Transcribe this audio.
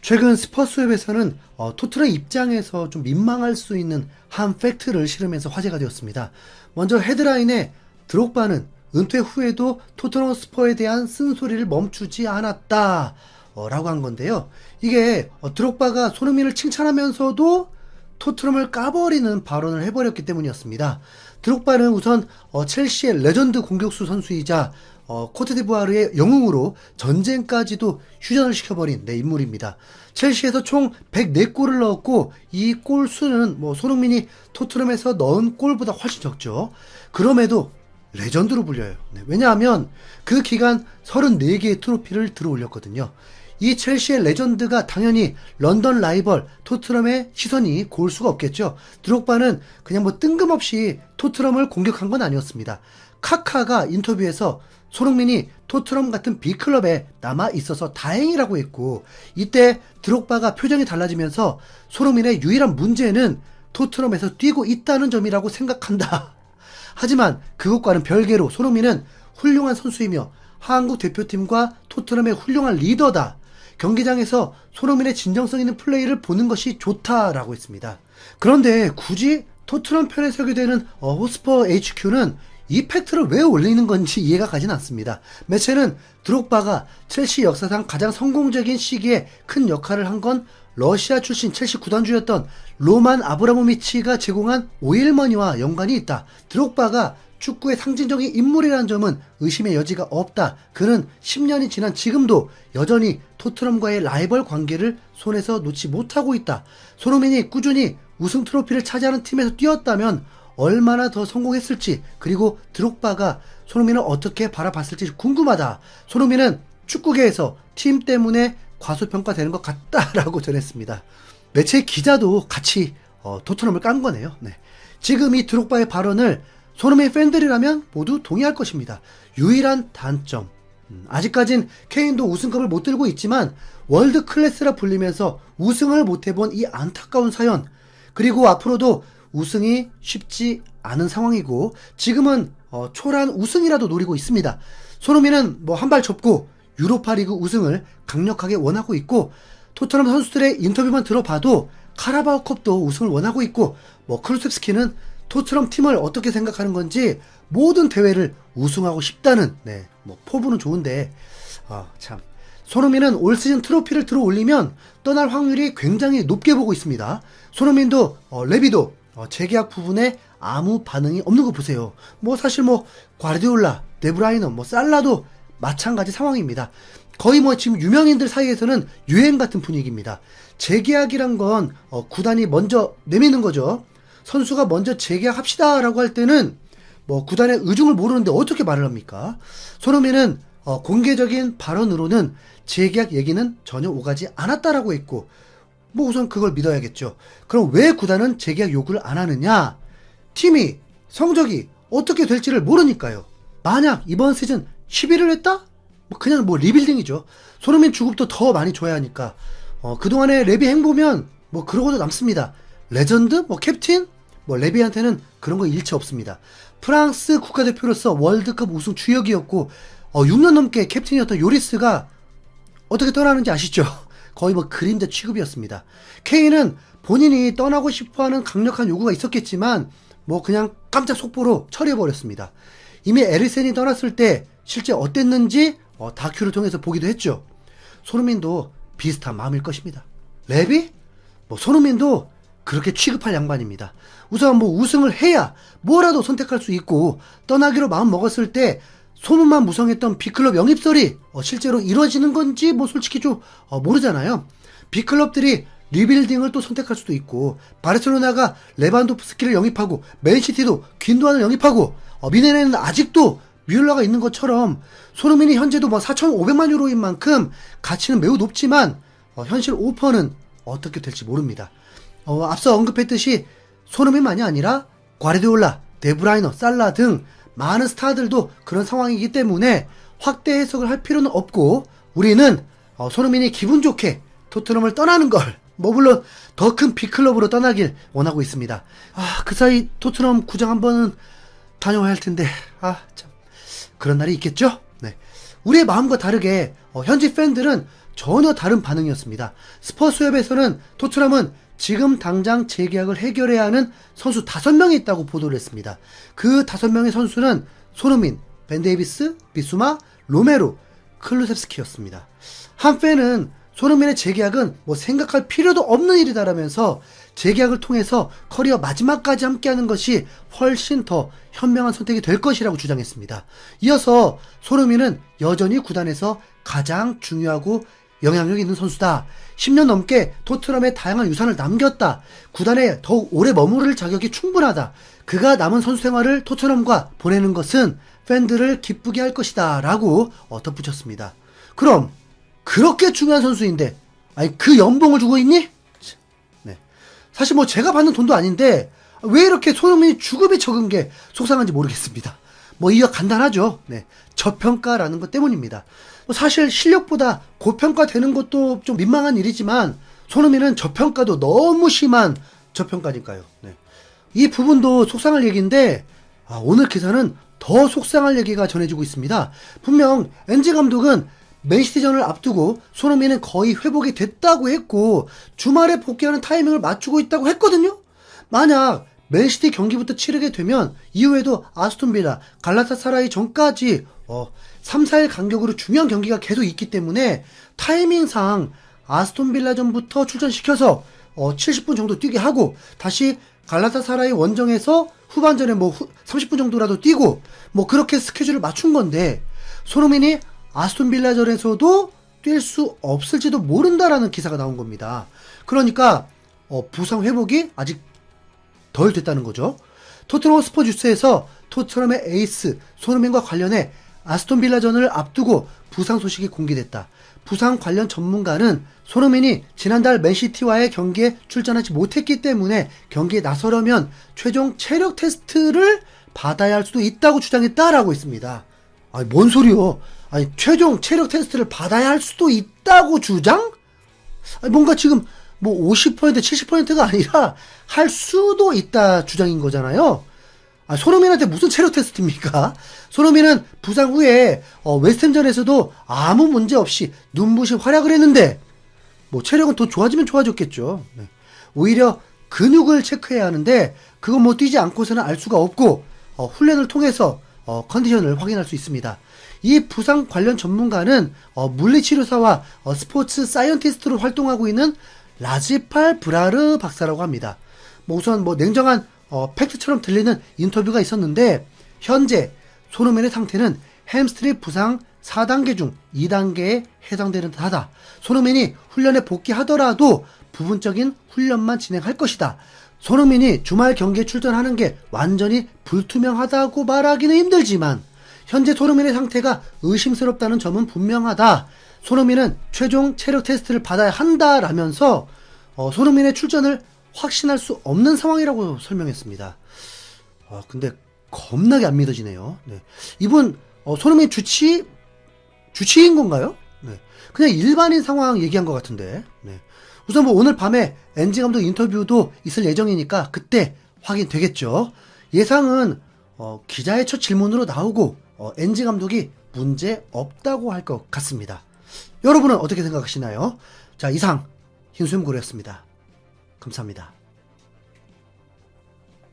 최근 스퍼스웹에서는 토트넘 입장에서 좀 민망할 수 있는 한 팩트를 실으면서 화제가 되었습니다. 먼저 헤드라인에 드록바는 은퇴 후에도 토트넘 스퍼에 대한 쓴소리를 멈추지 않았다 라고 한 건데요. 이게 드록바가 손흥민을 칭찬하면서도 토트넘을 까버리는 발언을 해버렸기 때문이었습니다. 드록바는 우선 첼시의 레전드 공격수 선수이자 코트디부아르의 영웅으로 전쟁까지도 휴전을 시켜버린 인물입니다. 첼시에서 총 104골을 넣었고 이 골 수는 손흥민이 토트넘에서 넣은 골보다 훨씬 적죠. 그럼에도 레전드로 불려요. 왜냐하면 그 기간 34개의 트로피를 들어올렸거든요. 이 첼시의 레전드가 당연히 런던 라이벌 토트넘의 시선이 고울 수가 없겠죠. 드록바는 그냥 뜬금없이 토트넘을 공격한 건 아니었습니다. 카카가 인터뷰에서 손흥민이 토트넘 같은 B클럽에 남아 있어서 다행이라고 했고, 이때 드록바가 표정이 달라지면서 손흥민의 유일한 문제는 토트넘에서 뛰고 있다는 점이라고 생각한다. 하지만 그것과는 별개로 손흥민은 훌륭한 선수이며 한국 대표팀과 토트넘의 훌륭한 리더다. 경기장에서 손흥민의 진정성 있는 플레이를 보는 것이 좋다라고 했습니다. 그런데 굳이 토트넘 편에 서게 되는 호스퍼 HQ는 이 팩트를 왜 올리는 건지 이해가 가진 않습니다. 매체는 드록바가 첼시 역사상 가장 성공적인 시기에 큰 역할을 한 건 러시아 출신 첼시 구단주였던 로만 아브라모비치가 제공한 오일머니와 연관이 있다. 드록바가 축구의 상징적인 인물이라는 점은 의심의 여지가 없다. 그는 10년이 지난 지금도 여전히 토트넘과의 라이벌 관계를 손에서 놓지 못하고 있다. 손흥민이 꾸준히 우승 트로피를 차지하는 팀에서 뛰었다면 얼마나 더 성공했을지, 그리고 드록바가 손흥민을 어떻게 바라봤을지 궁금하다. 손흥민은 축구계에서 팀 때문에 과소평가되는 것 같다라고 전했습니다. 매체 기자도 같이 토트넘을 깐 거네요. 지금 이 드록바의 발언을 손흥민 팬들이라면 모두 동의할 것입니다. 유일한 단점, 아직까진 케인도 우승컵을 못 들고 있지만 월드 클래스라 불리면서 우승을 못 해본 이 안타까운 사연, 그리고 앞으로도 우승이 쉽지 않은 상황이고 지금은 초란 우승이라도 노리고 있습니다. 손흥민은 한 발 접고 유로파리그 우승을 강력하게 원하고 있고, 토트넘 선수들의 인터뷰만 들어봐도 카라바오컵도 우승을 원하고 있고, 클루셉스키는 토트넘 팀을 어떻게 생각하는 건지 모든 대회를 우승하고 싶다는 포부는 좋은데 참, 손흥민은 올 시즌 트로피를 들어 올리면 떠날 확률이 굉장히 높게 보고 있습니다. 손흥민도 레비도 재계약 부분에 아무 반응이 없는 거 보세요. 사실 과르디올라, 데브라이너, 살라도 마찬가지 상황입니다. 거의 지금 유명인들 사이에서는 유행 같은 분위기입니다. 재계약이란 건 구단이 먼저 내미는 거죠. 선수가 먼저 재계약합시다 라고 할 때는 구단의 의중을 모르는데 어떻게 말을 합니까? 손흥민은 공개적인 발언으로는 재계약 얘기는 전혀 오가지 않았다라고 했고, 우선 그걸 믿어야겠죠. 그럼 왜 구단은 재계약 요구를 안 하느냐? 팀이 성적이 어떻게 될지를 모르니까요. 만약 이번 시즌 11을 했다? 그냥 리빌딩이죠. 손흥민 주급도 더 많이 줘야 하니까. 그동안의 레비 행보면 그러고도 남습니다. 레전드? 캡틴? 레비한테는 그런 거 일체 없습니다. 프랑스 국가대표로서 월드컵 우승 주역이었고 6년 넘게 캡틴이었던 요리스가 어떻게 떠나는지 아시죠? 거의 그림자 취급이었습니다. 케인은 본인이 떠나고 싶어하는 강력한 요구가 있었겠지만 그냥 깜짝 속보로 처리해버렸습니다. 이미 에리센이 떠났을 때 실제 어땠는지 다큐를 통해서 보기도 했죠. 손흥민도 비슷한 마음일 것입니다. 레비? 손흥민도 그렇게 취급할 양반입니다. 우선 우승을 해야 뭐라도 선택할 수 있고, 떠나기로 마음 먹었을 때 소문만 무성했던 B클럽 영입설이 실제로 이루어지는 건지 솔직히 좀 모르잖아요. B클럽들이 리빌딩을 또 선택할 수도 있고, 바르셀로나가 레반도프스키를 영입하고 맨시티도 귄도안을 영입하고 미네네는 아직도 뮬러가 있는 것처럼 손흥민이 현재도 4,500만 유로인 만큼 가치는 매우 높지만 현실 오퍼는 어떻게 될지 모릅니다. 앞서 언급했듯이 손흥민만이 아니라 과르디올라, 데브라이너, 살라 등 많은 스타들도 그런 상황이기 때문에 확대 해석을 할 필요는 없고, 우리는 손흥민이 기분 좋게 토트넘을 떠나는 걸, 물론 더 큰 B클럽으로 떠나길 원하고 있습니다. 그 사이 토트넘 구장 한번은 다녀와야 할 텐데 참, 그런 날이 있겠죠? 우리의 마음과 다르게 현지 팬들은 전혀 다른 반응이었습니다. 스퍼스웹에서는 토트넘은 지금 당장 재계약을 해결해야 하는 선수 5명이 있다고 보도를 했습니다. 그 5명의 선수는 손흥민, 벤 데이비스, 비수마, 로메로, 클루셉스키였습니다. 한 팬은 손흥민의 재계약은 뭐 생각할 필요도 없는 일이다라면서 재계약을 통해서 커리어 마지막까지 함께하는 것이 훨씬 더 현명한 선택이 될 것이라고 주장했습니다. 이어서 손흥민은 여전히 구단에서 가장 중요하고 영향력 있는 선수다. 10년 넘게 토트넘에 다양한 유산을 남겼다. 구단에 더욱 오래 머무를 자격이 충분하다. 그가 남은 선수 생활을 토트넘과 보내는 것은 팬들을 기쁘게 할 것이다. 라고 덧붙였습니다. 그럼 그렇게 중요한 선수인데 아니 그 연봉을 주고 있니? 네. 사실 뭐 제가 받는 돈도 아닌데 왜 이렇게 손흥민이 주급이 적은 게 속상한지 모르겠습니다. 뭐 이유가 간단하죠. 네. 저평가라는 것 때문입니다. 뭐 사실 실력보다 고평가되는 것도 좀 민망한 일이지만 손흥민은 저평가도 너무 심한 저평가니까요. 네. 이 부분도 속상할 얘기인데 오늘 기사는 더 속상할 얘기가 전해지고 있습니다. 분명 엔지 감독은 맨시티전을 앞두고 손흥민은 거의 회복이 됐다고 했고 주말에 복귀하는 타이밍을 맞추고 있다고 했거든요. 만약 맨시티 경기부터 치르게 되면 이후에도 아스톤빌라, 갈라타사라이 전까지 3, 4일 간격으로 중요한 경기가 계속 있기 때문에 타이밍상 아스톤빌라전부터 출전시켜서 70분 정도 뛰게 하고 다시 갈라타사라이 원정에서 후반전에 30분 정도라도 뛰고 그렇게 스케줄을 맞춘 건데 손흥민이 아스톤빌라전에서도 뛸 수 없을지도 모른다라는 기사가 나온 겁니다. 그러니까 부상 회복이 아직 덜 됐다는 거죠. 토트넘 스포 뉴스에서 토트넘의 에이스 손흥민과 관련해 아스톤빌라전을 앞두고 부상 소식이 공개됐다. 부상 관련 전문가는 손흥민이 지난달 맨시티와의 경기에 출전하지 못했기 때문에 경기에 나서려면 최종 체력 테스트를 받아야 할 수도 있다고 주장했다라고 했습니다. 아니 뭔 소리요? 아니 최종 체력 테스트를 받아야 할 수도 있다고 주장? 아니 뭔가 지금 50% 70%가 아니라 할 수도 있다 주장인 거잖아요. 손흥민한테 무슨 체력 테스트입니까? 손흥민은 부상 후에 웨스트햄전에서도 아무 문제 없이 눈부신 활약을 했는데 체력은 더 좋아지면 좋아졌겠죠. 네. 오히려 근육을 체크해야 하는데 그건 뛰지 않고서는 알 수가 없고 훈련을 통해서 컨디션을 확인할 수 있습니다. 이 부상 관련 전문가는 물리치료사와 스포츠 사이언티스트로 활동하고 있는 라지팔 브라르 박사라고 합니다. 우선 냉정한 팩트처럼 들리는 인터뷰가 있었는데 현재 손흥민의 상태는 햄스트링 부상 4단계 중 2단계에 해당되는 듯하다. 손흥민이 훈련에 복귀하더라도 부분적인 훈련만 진행할 것이다. 손흥민이 주말 경기에 출전하는 게 완전히 불투명하다고 말하기는 힘들지만 현재 손흥민의 상태가 의심스럽다는 점은 분명하다. 손흥민은 최종 체력 테스트를 받아야 한다라면서 손흥민의 출전을 확신할 수 없는 상황이라고 설명했습니다. 근데 겁나게 안 믿어지네요. 네. 이분 손흥민 주치인 건가요? 네. 그냥 일반인 상황 얘기한 것 같은데. 네. 우선 오늘 밤에 엔지 감독 인터뷰도 있을 예정이니까 그때 확인되겠죠. 예상은 기자의 첫 질문으로 나오고 엔지 감독이 문제 없다고 할 것 같습니다. 여러분은 어떻게 생각하시나요? 자, 이상 흰수염고래였습니다. 감사합니다.